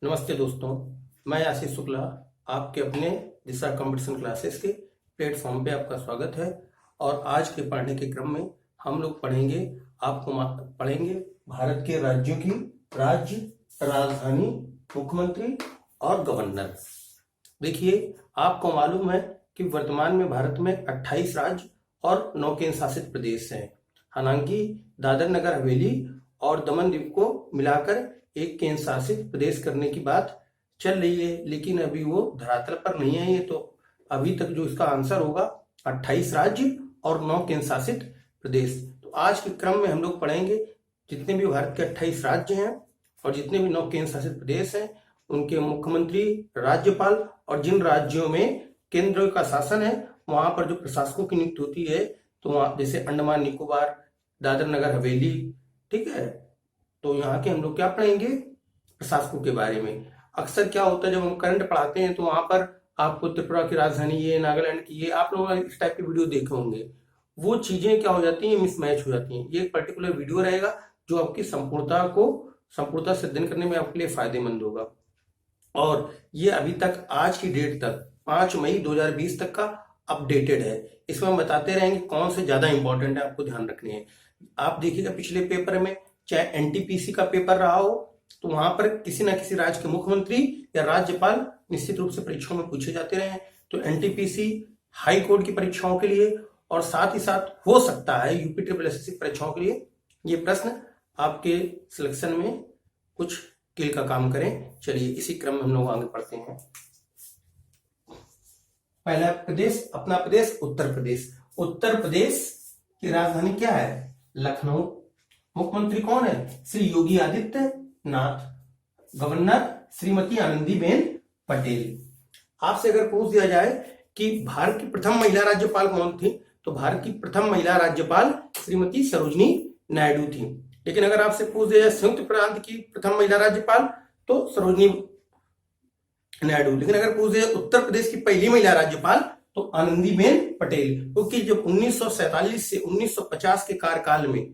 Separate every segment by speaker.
Speaker 1: नमस्ते दोस्तों, मैं आशीष शुक्ला आपके अपने दिशा कंपटीशन क्लासेस के प्लेटफॉर्म पे आपका स्वागत है। और आज के पढ़ने के क्रम में हम लोग पढ़ेंगे भारत के राज्यों की राज्य राजधानी, मुख्यमंत्री और गवर्नर। देखिए, आपको मालूम है कि वर्तमान में भारत में 28 राज्य और 9 केंद्र शासित प्रदेश हैं। हालांकि दादर नगर हवेली और दमन द्वीप को मिलाकर एक केंद्र शासित प्रदेश करने की बात चल रही है, लेकिन अभी वो धरातल पर नहीं आई है। तो अभी तक जो इसका आंसर होगा 28 राज्य और 9 केंद्र शासित प्रदेश। तो आज के क्रम में हम लोग पढ़ेंगे जितने भी भारत के 28 राज्य हैं और जितने भी 9 केंद्र शासित प्रदेश हैं, उनके मुख्यमंत्री, राज्यपाल और जिन राज्यों में केंद्र का शासन है वहां पर जो प्रशासकों की नियुक्ति होती है, तो वहां जैसे अंडमान निकोबार, दादर नगर हवेली, ठीक है। तो यहाँ के हम लोग क्या पढ़ेंगे, प्रशासकों के बारे में। अक्सर क्या होता है, जब हम करंट पढ़ाते हैं तो वहां पर आपको त्रिपुरा की राजधानी ये, नागालैंड की ये, आप लोग इस टाइप की वीडियो देखे होंगे। वो चीजें क्या हो जाती हैं, मिसमैच हो जाती हैं। ये एक पर्टिकुलर वीडियो रहेगा जो आपकी संपूर्णता सिद्धन करने में आपके लिए फायदेमंद होगा। और ये अभी तक आज की डेट तक 5 मई 2020 तक का अपडेटेड है। इसमें हम बताते रहेंगे कौन से ज्यादा इंपॉर्टेंट है, आपको ध्यान रखने हैं। आप देखिएगा पिछले पेपर में, चाहे एनटीपीसी का पेपर रहा हो, तो वहां पर किसी ना किसी राज्य के मुख्यमंत्री या राज्यपाल निश्चित रूप से परीक्षाओं में पूछे जाते रहे हैं। तो एनटीपीसी हाई कोर्ट की परीक्षाओं के लिए और साथ ही साथ हो सकता है यूपी ट्रिपल एसएससी परीक्षाओं के लिए ये प्रश्न आपके सिलेक्शन में कुछ कील का काम करें। चलिए इसी क्रम में हम लोग आगे बढ़ते हैं। पहला प्रदेश, अपना प्रदेश उत्तर प्रदेश। उत्तर प्रदेश की राजधानी क्या है? लखनऊ। मुख्यमंत्री कौन है? श्री योगी आदित्यनाथ। गवर्नर श्रीमती आनंदीबेन पटेल। आपसे अगर पूछ दिया जाए कि भारत की प्रथम महिला राज्यपाल कौन थी, तो भारत की प्रथम महिला राज्यपाल श्रीमती सरोजनी नायडू थी। लेकिन अगर आपसे पूछ दिया जाए संयुक्त प्रांत की प्रथम महिला राज्यपाल, तो सरोजनी नायडू। लेकिन अगर पूछ दिया उत्तर प्रदेश की पहली महिला राज्यपाल, तो आनंदीबेन पटेल। क्योंकि जब 1947 से 1950 के कार्यकाल में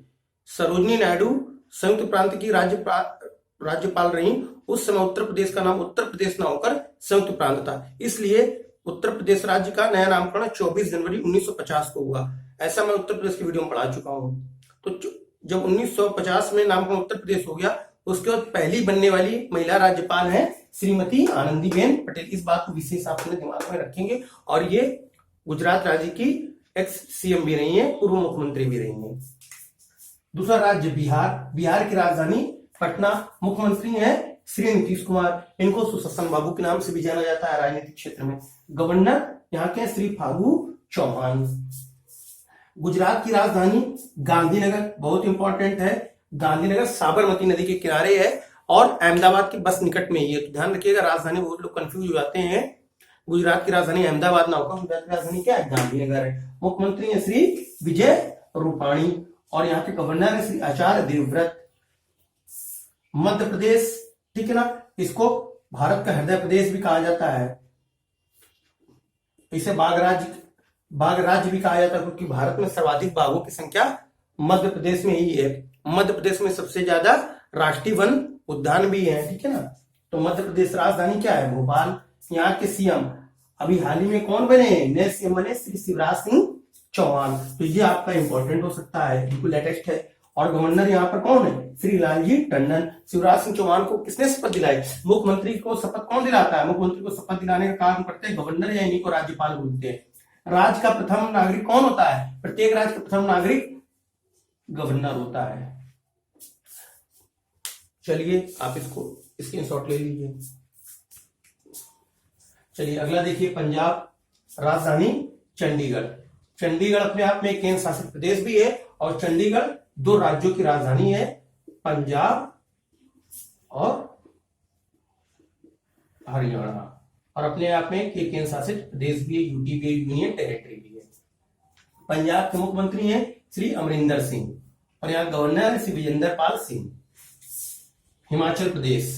Speaker 1: सरोजनी नायडू संयुक्त प्रांत की राज्यपाल रही, उस समय उत्तर प्रदेश का नाम उत्तर प्रदेश न होकर संयुक्त प्रांत था। इसलिए उत्तर प्रदेश राज्य का नया नामकरण 24 जनवरी 1950 को हुआ। ऐसा मैं उत्तर प्रदेश की वीडियो में पढ़ा चुका हूं। तो जब 1950 में नामकरण उत्तर प्रदेश हो गया, उसके बाद पहली बनने वाली महिला राज्यपाल है श्रीमती आनंदीबेन पटेल। इस बात को विशेष आप अपने दिमाग में रखेंगे। और ये गुजरात राज्य की एक्स सीएम भी रही है, पूर्व मुख्यमंत्री भी रही है। दूसरा राज्य बिहार। बिहार की राजधानी पटना। मुख्यमंत्री हैं श्री नीतीश कुमार। इनको सुशासन बाबू के नाम से भी जाना जाता है राजनीतिक क्षेत्र में। गवर्नर यहाँ के श्री फागू चौहान। गुजरात की राजधानी गांधीनगर, बहुत इंपॉर्टेंट है। गांधीनगर साबरमती नदी के किनारे है और अहमदाबाद के बस निकट में ही है। तो ध्यान रखिएगा, राजधानी बहुत लोग कंफ्यूज हो जाते हैं। गुजरात की राजधानी अहमदाबाद ना होगा, गुजरात की राजधानी क्या है? गांधीनगर है। मुख्यमंत्री है श्री विजय रूपाणी और यहाँ के गवर्नर है श्री आचार्य देवव्रत। मध्य प्रदेश, ठीक है ना, इसको भारत का हृदय प्रदेश भी कहा जाता है। इसे बाघ राज्य भी कहा जाता है, क्योंकि भारत में सर्वाधिक बाघों की संख्या मध्य प्रदेश में ही है। मध्य प्रदेश में सबसे ज्यादा राष्ट्रीय वन उद्यान भी है, ठीक है ना। तो मध्य प्रदेश राजधानी क्या है? भोपाल। यहाँ के सीएम अभी हाल ही में कौन बने? नए सीएम बने श्री शिवराज सिंह चौहान। तो ये आपका इंपॉर्टेंट हो सकता है, बिल्कुल लेटेस्ट है। और गवर्नर यहाँ पर कौन है? श्री लालजी टंडन। शिवराज सिंह चौहान को किसने शपथ दिलाई? मुख्यमंत्री को शपथ कौन दिलाता है? मुख्यमंत्री को शपथ दिलाने का काम करते हैं गवर्नर, या इन्हीं को राज्यपाल बोलते हैं। राज्य का प्रथम नागरिक कौन होता है? प्रत्येक राज्य का प्रथम नागरिक गवर्नर होता है। चलिए आप इसको स्क्रीनशॉट ले लीजिए। चलिए अगला देखिए, पंजाब। राजधानी चंडीगढ़। चंडीगढ़ अपने आप में एक केंद्र शासित प्रदेश भी है और चंडीगढ़ 2 राज्यों की राजधानी है, पंजाब और हरियाणा। और अपने आप में एक केंद्र शासित प्रदेश भी है, यूटी भी है, यूनियन टेरिटरी भी है। पंजाब के मुख्यमंत्री हैं श्री अमरिंदर सिंह और यहाँ गवर्नर है श्री विजेंद्र पाल सिंह। हिमाचल प्रदेश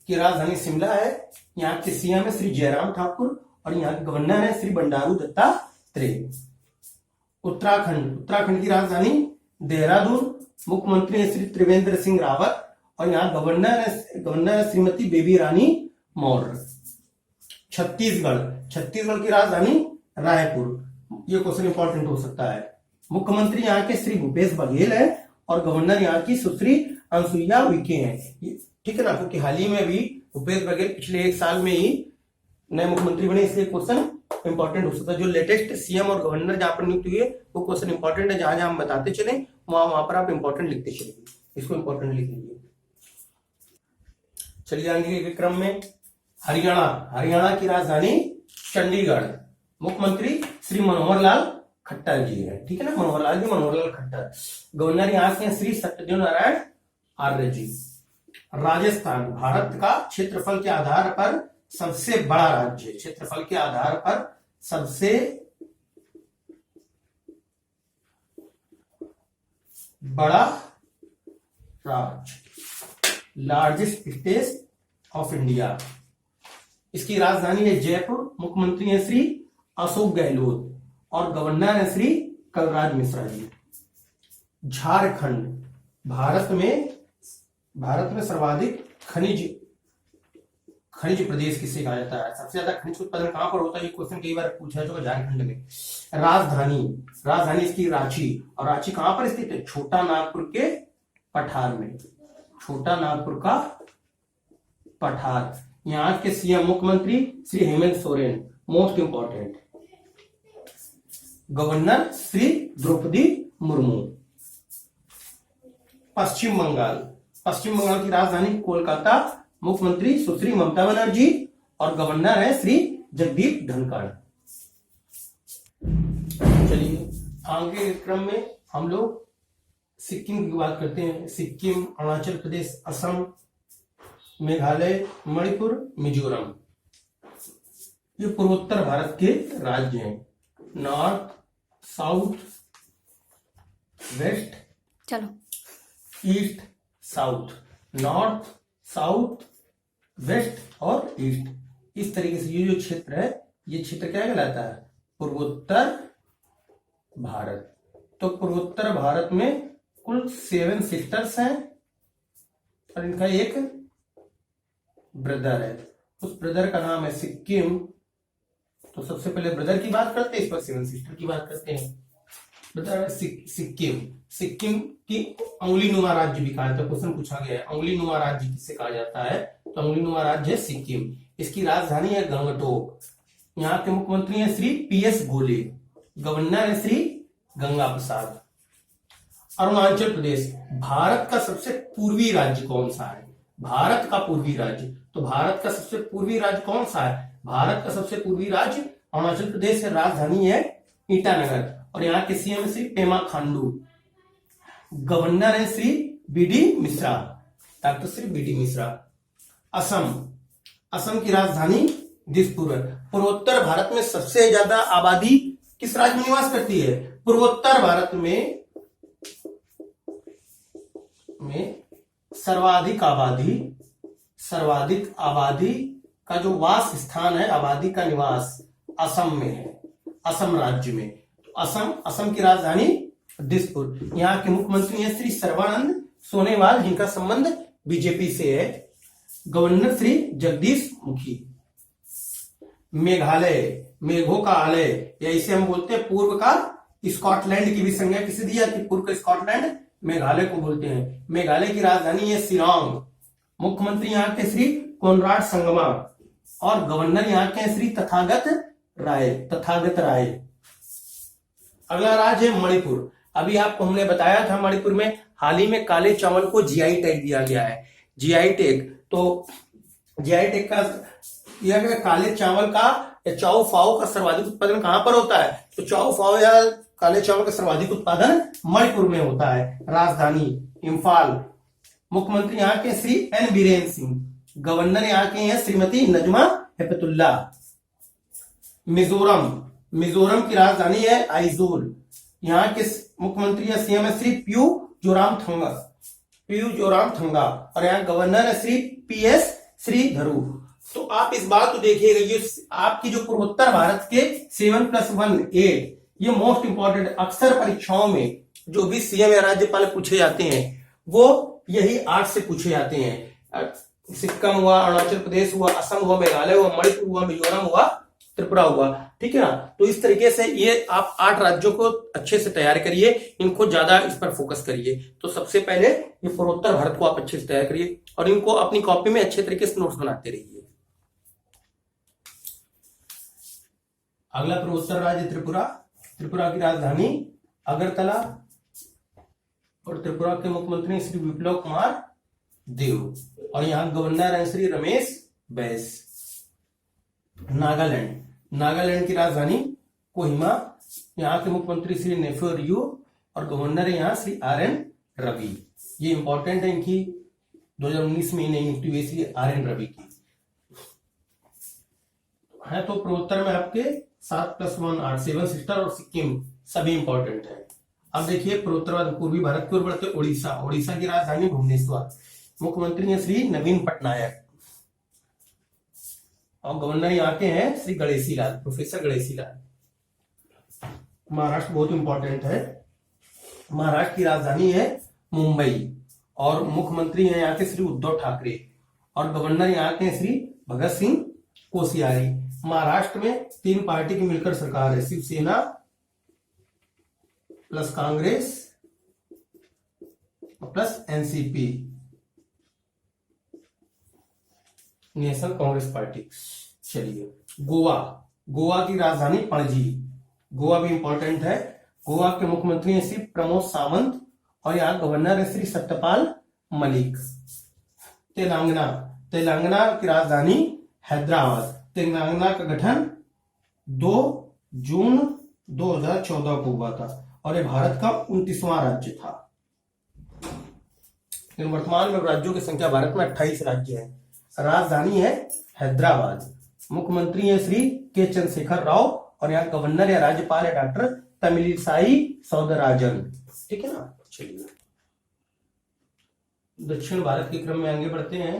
Speaker 1: की राजधानी शिमला है। यहाँ के सीएम है श्री जयराम ठाकुर और यहाँ के गवर्नर है श्री बंडारू दत्तात्रेय। उत्तराखंड की राजधानी देहरादून। मुख्यमंत्री है श्री त्रिवेंद्र सिंह रावत और यहाँ गवर्नर श्रीमती बेबी रानी मौर्य। छत्तीसगढ़ की राजधानी रायपुर, ये क्वेश्चन इंपॉर्टेंट हो सकता है। मुख्यमंत्री यहाँ के श्री भूपेश बघेल है और गवर्नर यहाँ की सुश्री अनसुईया उइके हैं, ठीक है ना, क्योंकि हाल ही में भी भूपेश बघेल पिछले 1 साल में ही नए मुख्यमंत्री बने, इसलिए क्वेश्चन इंपॉर्टेंट हो सकता है। जो लेटेस्ट सीएम और गवर्नर जहां पर नियुक्त हुए वो क्वेश्चन इंपॉर्टेंट है, जहां जहां हम बताते चले वहां पर आप इंपॉर्टेंट लिखते चलिए, इसको इंपॉर्टेंट लिख लीजिए। चलिए आगे के क्रम में हरियाणा की राजधानी चंडीगढ़, मुख्यमंत्री श्री मनोहर लाल खट्टर जी है, ठीक है ना, मनोहर लाल खट्टर। गवर्नर यहाँ के श्री सत्यदेव नारायण आर्य जी। राजस्थान भारत का क्षेत्रफल के आधार पर सबसे बड़ा राज्य, क्षेत्रफल के आधार पर सबसे बड़ा राज्य, लार्जेस्ट स्टेट ऑफ इंडिया। इसकी राजधानी है जयपुर, मुख्यमंत्री है श्री अशोक गहलोत और गवर्नर है श्री कलराज मिश्रा जी। झारखंड भारत में सर्वाधिक खनिज प्रदेश किसे कहा जाता है, सबसे ज्यादा खनिज उत्पादन कहां पर होता है, ये क्वेश्चन कई बार पूछा है, झारखंड में। राजधानी इसकी रांची, और रांची कहां पर स्थित है, छोटा नागपुर के पठार में, छोटा नागपुर का पठार। यहाँ के सीएम मुख्यमंत्री Shri Hemant Soren, most important. Governor Shri Droupadi Murmu. Paschim Bengal की राजधानी कोलकाता, मुख्यमंत्री सुश्री ममता बनर्जी और गवर्नर है श्री जगदीप धनखड़। चलिए आगे के क्रम में हम लोग सिक्किम की बात करते हैं। सिक्किम, अरुणाचल प्रदेश, असम, मेघालय, मणिपुर, मिजोरम, ये पूर्वोत्तर भारत के राज्य हैं। नॉर्थ, साउथ, वेस्ट, चलो east, south, north, south, west और ईस्ट, इस तरीके से ये जो क्षेत्र है, ये क्षेत्र क्या कहलाता है, पूर्वोत्तर भारत। तो पूर्वोत्तर भारत में कुल 7 सिस्टर्स हैं और इनका एक ब्रदर है, उस ब्रदर का नाम है सिक्किम। तो सबसे पहले ब्रदर की बात करते हैं, इस पर 7 सिस्टर की बात करते हैं। ब्रदर है सिक्किम की उंगली नुमा राज्य भी कहा जाता है, क्वेश्चन पूछा गया है, उंगली नुमा राज्य किसे कहा जाता है, तो उंगली नुमा राज्य है सिक्किम। इसकी राजधानी है गंगटोक। यहाँ के मुख्यमंत्री है श्री PS गोले, गवर्नर है श्री गंगा प्रसाद। अरुणाचल प्रदेश भारत का सबसे पूर्वी राज्य कौन सा है, भारत का पूर्वी राज्य, तो भारत का सबसे पूर्वी राज्य कौन सा है, भारत का सबसे पूर्वी राज्य अरुणाचल प्रदेश है। राजधानी है ईटानगर और यहाँ के सीएम है श्री पेमा खांडू। गवर्नर है Shri BD Mishra, doctor Shri BD Mishra. Assam की राजधानी दिसपुर है। पूर्वोत्तर भारत में सबसे ज्यादा आबादी किस राज्य में निवास करती है, पूर्वोत्तर भारत में सर्वाधिक आबादी का जो वास स्थान है, आबादी का निवास असम में है, असम राज्य में। तो असम की राजधानी दिसपुर। यहाँ के मुख्यमंत्री हैं श्री सर्बानंद सोनोवाल, जिनका संबंध बीजेपी से है। गवर्नर श्री जगदीश मुखी। मेघालय, मेघों का आलय, या इसे हम बोलते हैं पूर्व का स्कॉटलैंड की भी संज्ञा किसे दी जाती है, पूर्व का स्कॉटलैंड मेघालय को बोलते हैं। मेघालय की राजधानी है शिलांग। मुख्यमंत्री यहाँ के श्री कोनराड संगमा और गवर्नर यहाँ के श्री तथागत राय। अगला राज्य है मणिपुर। अभी आपको हमने बताया था मणिपुर में हाल ही में काले चावल को GI टैग दिया गया है, GI टैग। तो GI टैग का दिया गया काले चावल का या चाउ फाओ का सर्वाधिक उत्पादन कहां पर होता है, तो चाउ फाओ या काले चावल का सर्वाधिक उत्पादन मणिपुर में होता है। राजधानी इंफाल। मुख्यमंत्री यहाँ के श्री N बीरेन सिंह, गवर्नर यहाँ के हैं श्रीमती नजमा हेपतुल्ला। मिजोरम की राजधानी है आइजोल। यहाँ के मुख्यमंत्री या सीएम है श्री पीयू जोराम थंगा और यहाँ गवर्नर है श्री PS श्रीधरू। तो आप इस बात को देखिएगा, ये आपकी जो पूर्वोत्तर भारत के 7+1 8, ये मोस्ट इंपॉर्टेंट, अक्सर परीक्षाओं में जो भी सीएम या राज्यपाल पूछे जाते हैं वो यही 8 से पूछे जाते हैं। सिक्किम हुआ, अरुणाचल प्रदेश हुआ, असम हुआ, मेघालय हुआ, मणिपुर हुआ, मिजोरम हुआ, त्रिपुरा हुआ। ठीक है ना। तो इस तरीके से ये आप 8 राज्यों को अच्छे से तैयार करिए, इनको ज्यादा इस पर फोकस करिए। तो सबसे पहले ये पूर्वोत्तर भारत को आप अच्छे से तैयार करिए और इनको अपनी कॉपी में अच्छे तरीके से नोट्स बनाते रहिए। अगला पूर्वोत्तर राज्य त्रिपुरा। त्रिपुरा की राजधानी अगरतला और त्रिपुरा के मुख्यमंत्री श्री विप्लव कुमार देव और यहाँ गवर्नर है श्री रमेश बैस। नागालैंड, नागालैंड की राजधानी कोहिमा, यहाँ के मुख्यमंत्री श्री नेफ्यू रियो और गवर्नर है यहाँ श्री RN रवि। ये इंपॉर्टेंट है, इनकी 2019 में नई नियुक्ति हुई श्री RN रवि की है। तो पूर्वोत्तर में आपके 7+1 8 7 सिस्टर और सिक्किम सभी इंपॉर्टेंट है। अब देखिए पूर्वोत्तर पूर्वी भारत की ओर बढ़ते उड़ीसा। उड़ीसा की राजधानी भुवनेश्वर, मुख्यमंत्री है श्री नवीन पटनायक और गवर्नर यहाँ के हैं श्री गणेशी लाल, प्रोफेसर गणेशी लाल। महाराष्ट्र बहुत इंपॉर्टेंट है। महाराष्ट्र की राजधानी है मुंबई और मुख्यमंत्री हैं यहाँ के श्री उद्धव ठाकरे और गवर्नर यहाँ के श्री भगत सिंह कोश्यारी। महाराष्ट्र में 3 पार्टी की मिलकर सरकार है, Shiv Sena plus Congress plus NCP, National Congress Party. चलिए गोवा, गोवा की राजधानी पणजी, गोवा भी इंपॉर्टेंट है। गोवा के मुख्यमंत्री हैं श्री प्रमोद सावंत और यहाँ गवर्नर है श्री सत्यपाल मलिक। तेलंगाना, तेलंगाना की राजधानी हैदराबाद। तेलंगाना का गठन 2 जून 2014 को हुआ था और ये भारत का 29वां राज्य था। वर्तमान में राज्यों की संख्या भारत में 28 राज्य है। राजधानी है हैदराबाद, मुख्यमंत्री है श्री के चंद्रशेखर राव और यहाँ गवर्नर या राज्यपाल है डॉक्टर तमिलिसाई सौंदरराजन। ठीक है ना। चलिए दक्षिण भारत के क्रम में आगे बढ़ते हैं।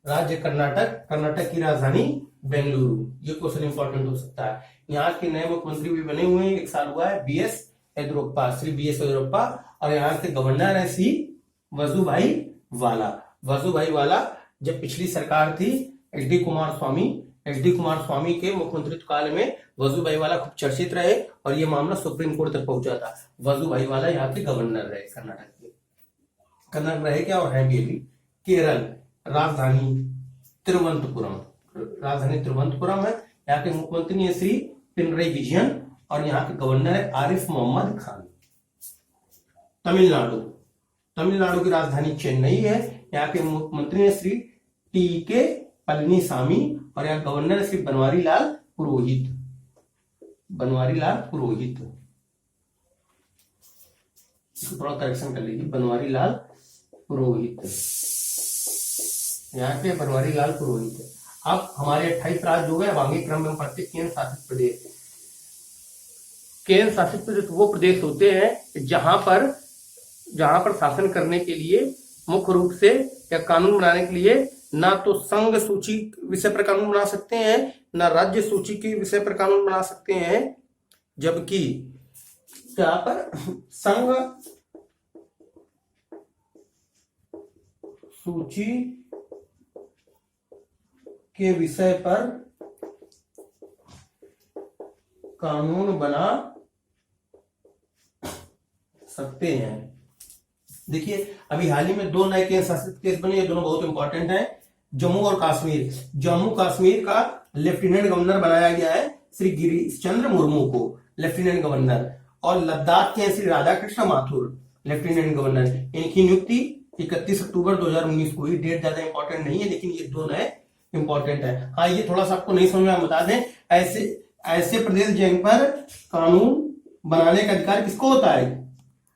Speaker 1: राज्य कर्नाटक, कर्नाटक की राजधानी बेंगलुरु। ये क्वेश्चन इंपॉर्टेंट हो सकता है। यहाँ के नए मुख्यमंत्री भी बने हुए हैं, 1 साल हुआ है, BS येदियुरप्पा, श्री BS येदियुरप्पा और यहाँ के गवर्नर है श्री वजुभाई वाला। वजुभाई वाला जब पिछली सरकार थी HD कुमार स्वामी के मुख्यमंत्रित्व काल में वजुभाई वाला खूब चर्चित रहे और ये मामला सुप्रीम कोर्ट तक पहुंचा था। वजुभाई वाला यहाँ के गवर्नर रहे कर्नाटक के, कर्नाटक रहे क्या और है भी अभी। केरल, राजधानी तिरुवनंतपुरम, राजधानी तिरुवनंतपुरम है। यहाँ के मुख्यमंत्री है श्री पिनरई विजयन और यहाँ के गवर्नर है आरिफ मोहम्मद खान। तमिलनाडु, तमिलनाडु की राजधानी चेन्नई है। यहाँ के मुख्यमंत्री है श्री TK पलनीसामी और यहाँ गवर्नर है श्री बनवारी लाल पुरोहित। बनवारी लाल पुरोहित, इसको थोड़ा करेक्शन कर लीजिए, बनवारी लाल पुरोहित, यहाँ के बनवारी लाल पुरोहित है। अब हमारे 28 राज्य हो गए। अब आगे क्रम में पढ़ते केंद्र शासित प्रदेश। केंद्र शासित प्रदेश वो प्रदेश होते हैं जहां पर शासन करने के लिए मुख्य रूप से या कानून बनाने के लिए ना तो संघ सूची विषय पर कानून बना सकते हैं, ना राज्य सूची के विषय पर कानून बना सकते हैं, जबकि यहाँ पर संघ सूची के विषय पर कानून बना सकते हैं। देखिए अभी हाल ही में 2 नए केंद्र शासित प्रदेश बने, ये दोनों बहुत इंपॉर्टेंट हैं। जम्मू और कश्मीर, जम्मू कश्मीर का लेफ्टिनेंट गवर्नर बनाया गया है श्री गिरीश चंद्र मुर्मू को लेफ्टिनेंट गवर्नर और लद्दाख के श्री राधाकृष्ण माथुर लेफ्टिनेंट गवर्नर। इनकी नियुक्ति 31 अक्टूबर 2019 को हुई। डेट ज्यादा इंपॉर्टेंट नहीं है लेकिन ये 2 नए इंपॉर्टेंट है। हाँ ये थोड़ा सा आपको नहीं समझ में, हम बता दें, ऐसे प्रदेश जिन पर कानून बनाने का अधिकार किसको होता है,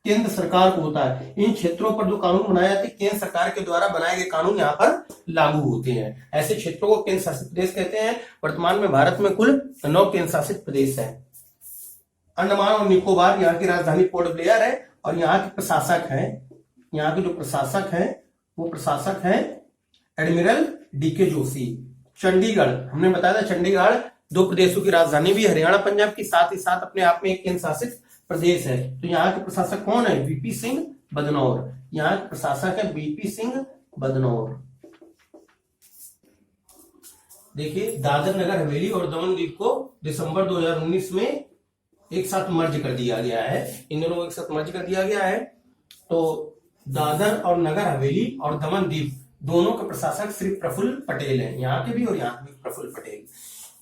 Speaker 1: केंद्र सरकार को होता है। इन क्षेत्रों पर जो कानून बनाए जाते हैं केंद्र सरकार के द्वारा बनाए गए कानून यहाँ पर लागू होते हैं। ऐसे क्षेत्रों को केंद्र शासित प्रदेश कहते हैं। वर्तमान में भारत में कुल 9 केंद्र शासित प्रदेश है। अंडमान और निकोबार, यहाँ की राजधानी पोर्ट ब्लेयर है और यहाँ के प्रशासक हैं, यहाँ के जो प्रशासक हैं वो प्रशासक हैं एडमिरल DK जोशी। चंडीगढ़, हमने बताया था चंडीगढ़ 2 प्रदेशों की राजधानी भी, हरियाणा पंजाब की, साथ ही साथ अपने आप में एक केंद्र शासित प्रदेश है। तो यहाँ के प्रशासक कौन है, VP सिंह बदनौर। यहाँ के प्रशासक है बीपी सिंह बदनौर। देखिए, दादर नगर हवेली और दमन द्वीप को दिसंबर 2019 में एक साथ मर्ज कर दिया गया है। इन दोनों को एक साथ मर्ज कर दिया गया है। तो दादर और नगर हवेली और दमन द्वीप दोनों के प्रशासक श्री प्रफुल्ल पटेल हैं। यहाँ के भी और यहाँ के भी प्रफुल्ल पटेल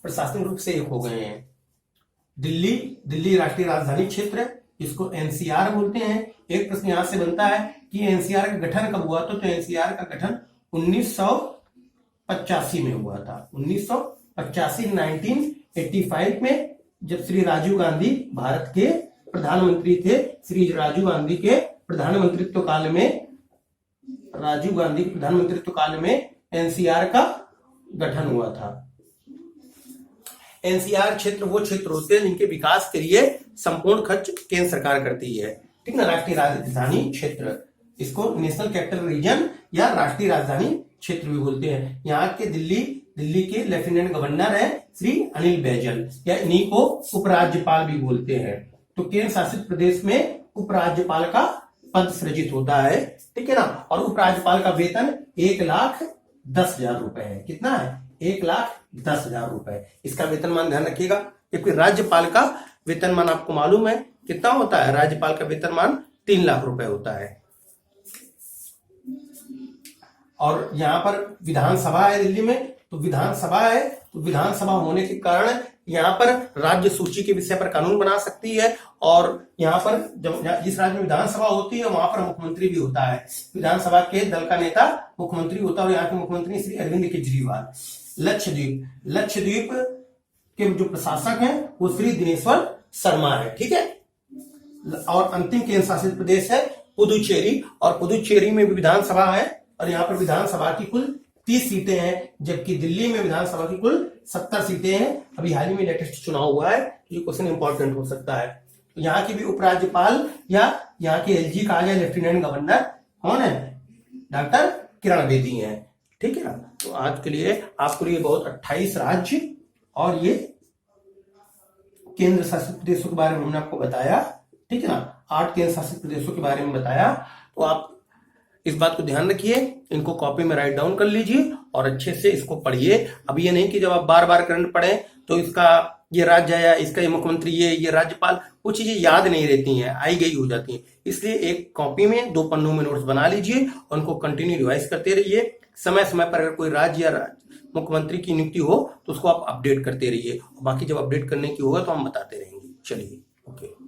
Speaker 1: प्रशासनिक रूप से एक हो गए हैं। दिल्ली राष्ट्रीय राजधानी क्षेत्र, इसको एनसीआर बोलते हैं। एक प्रश्न यहां से बनता है कि एनसीआर का गठन कब हुआ? तो एनसीआर का गठन 1985 में हुआ था। 1985 1985 में, जब श्री राजीव गांधी भारत के प्रधानमंत्री थे। श्री राजीव गांधी के प्रधानमंत्रित्व काल में एनसीआर का गठन हुआ था। एनसीआर क्षेत्र वो क्षेत्र होते हैं जिनके विकास के लिए संपूर्ण खर्च केंद्र सरकार करती है, ठीक ना। राष्ट्रीय राजधानी क्षेत्र, इसको नेशनल कैपिटल रीजन या राष्ट्रीय राजधानी क्षेत्र भी बोलते हैं। यहाँ के दिल्ली के लेफ्टिनेंट गवर्नर है श्री अनिल बैजल, या इन्हीं को उपराज्यपाल भी बोलते हैं। तो केंद्र शासित प्रदेश में उपराज्यपाल का पद सृजित होता है, ठीक है ना। और उपराज्यपाल का वेतन 1,10,000 रुपए है। कितना है? 1,10,000 रुपए। इसका वेतनमान ध्यान रखिएगा, क्योंकि राज्यपाल का वेतनमान आपको मालूम है कितना होता है। राज्यपाल का वेतनमान 3 लाख रुपए होता है। और यहाँ पर विधानसभा है दिल्ली में, तो विधानसभा है, तो विधानसभा होने के कारण यहाँ पर राज्य सूची के विषय पर कानून बना सकती है। और यहाँ पर जब जिस राज्य में विधानसभा होती है वहां पर मुख्यमंत्री भी होता है। विधानसभा के दल का नेता मुख्यमंत्री होता है, और यहाँ के मुख्यमंत्री श्री अरविंद केजरीवाल। लक्षद्वीप के जो प्रशासक हैं वो श्री दिनेश्वर शर्मा है, ठीक है। और अंतिम केंद्र शासित प्रदेश है पुदुचेरी, और पुदुचेरी में भी विधानसभा है, और यहाँ पर विधानसभा की कुल 30 सीटें हैं, जबकि दिल्ली में विधानसभा की कुल 70 सीटें हैं। अभी हाल ही में लेटेस्ट चुनाव हुआ है, ये क्वेश्चन इंपॉर्टेंट हो सकता है। तो यहाँ की भी उपराज्यपाल या यहाँ के एलजी कहा गया लेफ्टिनेंट गवर्नर कौन है? डॉक्टर किरण बेदी हैं, ठीक है ना। तो आज के लिए आपके लिए बहुत 28 राज्य और ये केंद्र शासित प्रदेशों के बारे में हमने आपको बताया, ठीक है ना। 8 केंद्र शासित प्रदेशों के बारे में बताया। तो आप इस बात को ध्यान रखिए, इनको कॉपी में राइट डाउन कर लीजिए और अच्छे से इसको पढ़िए। अब ये नहीं कि जब आप बार बार करंट पढ़ें तो इसका ये राज्य है, इसका ये मुख्यमंत्री, ये राज्यपाल, वो चीजें याद नहीं रहती हैं, आई गई हो जाती हैं। इसलिए एक कॉपी में 2 पन्नों में नोट्स बना लीजिए और उनको कंटिन्यू रिवाइज करते रहिए। समय समय पर अगर कोई राज्य या मुख्यमंत्री की नियुक्ति हो तो उसको आप अपडेट करते रहिए। बाकी जब अपडेट करने की होगा तो हम बताते रहेंगे। चलिए, ओके।